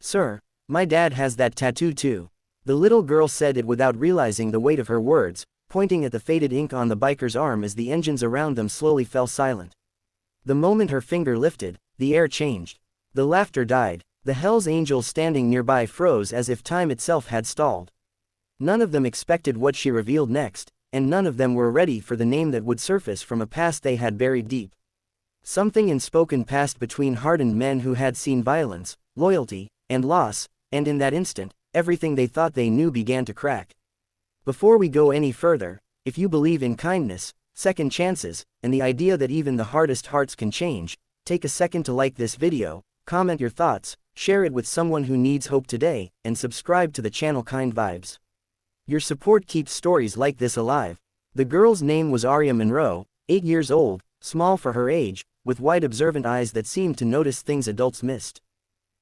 "Sir, my dad has that tattoo too." The little girl said it without realizing the weight of her words, pointing at the faded ink on the biker's arm as the engines around them slowly fell silent. The moment her finger lifted, the air changed. The laughter died. The Hells Angels standing nearby froze as if time itself had stalled. None of them expected what she revealed next, and none of them were ready for the name that would surface from a past they had buried deep. Something unspoken passed between hardened men who had seen violence, loyalty, and loss, and in that instant, everything they thought they knew began to crack. Before we go any further, if you believe in kindness, second chances, and the idea that even the hardest hearts can change, take a second to like this video, comment your thoughts, share it with someone who needs hope today, and subscribe to the channel Kind Vibes. Your support keeps stories like this alive. The girl's name was Aria Monroe, 8 years old, small for her age, with wide observant eyes that seemed to notice things adults missed.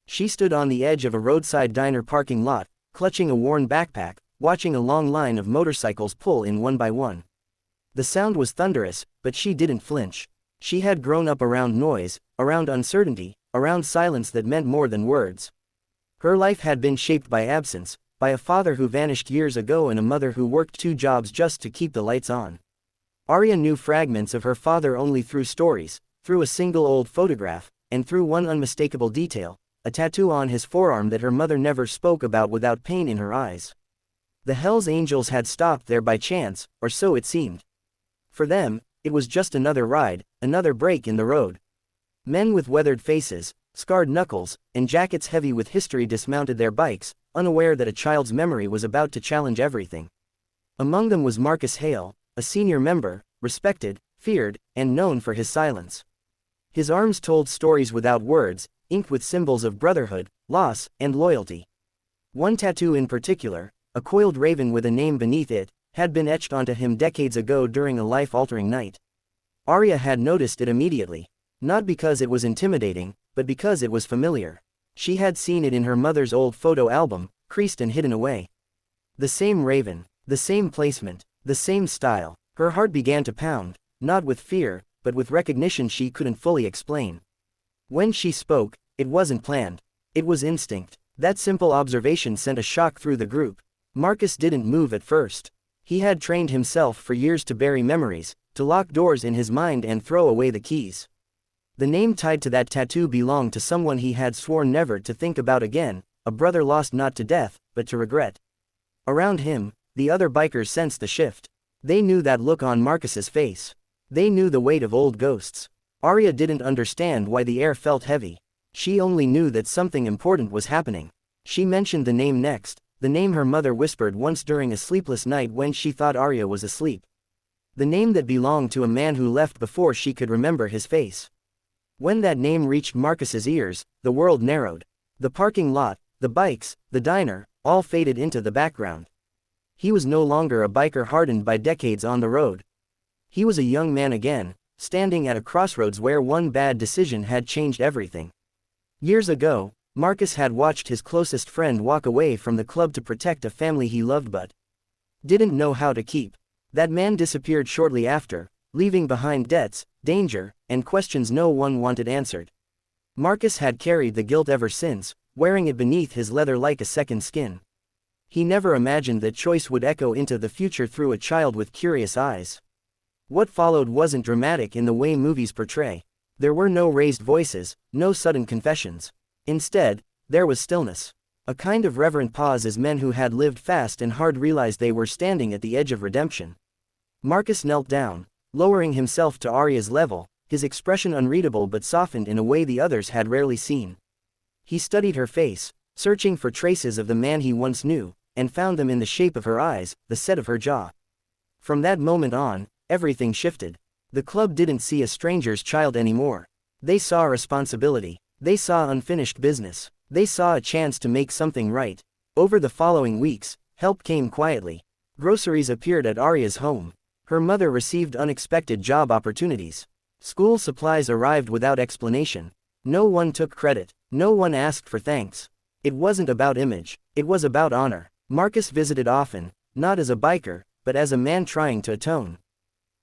She stood on the edge of a roadside diner parking lot, clutching a worn backpack, watching a long line of motorcycles pull in one by one. The sound was thunderous, but she didn't flinch. She had grown up around noise, around uncertainty, around silence that meant more than words. Her life had been shaped by absence, by a father who vanished years ago and a mother who worked 2 jobs just to keep the lights on. Aria knew fragments of her father only through stories, through a single old photograph, and through one unmistakable detail, a tattoo on his forearm that her mother never spoke about without pain in her eyes. The Hells Angels had stopped there by chance, or so it seemed. For them, it was just another ride, another break in the road. Men with weathered faces, scarred knuckles, and jackets heavy with history dismounted their bikes, unaware that a child's memory was about to challenge everything. Among them was Marcus Hale, a senior member, respected, feared, and known for his silence. His arms told stories without words, inked with symbols of brotherhood, loss, and loyalty. One tattoo in particular, a coiled raven with a name beneath it, had been etched onto him decades ago during a life-altering night. Aria had noticed it immediately. Not because it was intimidating, but because it was familiar. She had seen it in her mother's old photo album, creased and hidden away. The same raven, the same placement, the same style. Her heart began to pound, not with fear, but with recognition she couldn't fully explain. When she spoke, it wasn't planned. It was instinct. That simple observation sent a shock through the group. Marcus didn't move at first. He had trained himself for years to bury memories, to lock doors in his mind and throw away the keys. The name tied to that tattoo belonged to someone he had sworn never to think about again, a brother lost not to death, but to regret. Around him, the other bikers sensed the shift. They knew that look on Marcus's face. They knew the weight of old ghosts. Aria didn't understand why the air felt heavy. She only knew that something important was happening. She mentioned the name next, the name her mother whispered once during a sleepless night when she thought Aria was asleep. The name that belonged to a man who left before she could remember his face. When that name reached Marcus's ears, the world narrowed. The parking lot, the bikes, the diner, all faded into the background. He was no longer a biker hardened by decades on the road. He was a young man again, standing at a crossroads where one bad decision had changed everything. Years ago, Marcus had watched his closest friend walk away from the club to protect a family he loved but didn't know how to keep. That man disappeared shortly after, leaving behind debts, danger, and questions no one wanted answered. Marcus had carried the guilt ever since, wearing it beneath his leather like a second skin. He never imagined that choice would echo into the future through a child with curious eyes. What followed wasn't dramatic in the way movies portray. There were no raised voices, no sudden confessions. Instead, there was stillness. A kind of reverent pause as men who had lived fast and hard realized they were standing at the edge of redemption. Marcus knelt down, lowering himself to Aria's level, his expression unreadable but softened in a way the others had rarely seen. He studied her face, searching for traces of the man he once knew, and found them in the shape of her eyes, the set of her jaw. From that moment on, everything shifted. The club didn't see a stranger's child anymore. They saw responsibility. They saw unfinished business. They saw a chance to make something right. Over the following weeks, help came quietly. Groceries appeared at Aria's home. Her mother received unexpected job opportunities. School supplies arrived without explanation. No one took credit. No one asked for thanks. It wasn't about image. It was about honor. Marcus visited often, not as a biker, but as a man trying to atone.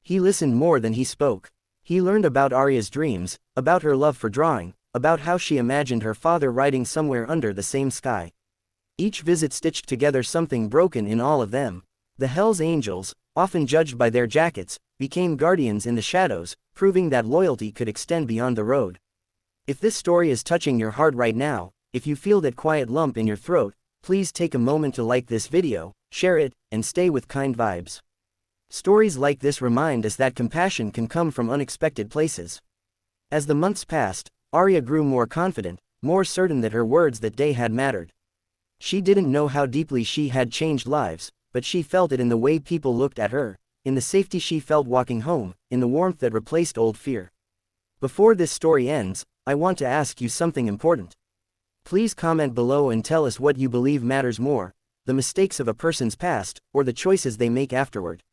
He listened more than he spoke. He learned about Aria's dreams, about her love for drawing, about how she imagined her father riding somewhere under the same sky. Each visit stitched together something broken in all of them. The Hell's Angels, often judged by their jackets, became guardians in the shadows, proving that loyalty could extend beyond the road. If this story is touching your heart right now, if you feel that quiet lump in your throat, please take a moment to like this video, share it, and stay with kind vibes. Stories like this remind us that compassion can come from unexpected places. As the months passed, Arya grew more confident, more certain that her words that day had mattered. She didn't know how deeply she had changed lives, but she felt it in the way people looked at her, in the safety she felt walking home, in the warmth that replaced old fear. Before this story ends, I want to ask you something important. Please comment below and tell us what you believe matters more, the mistakes of a person's past, or the choices they make afterward.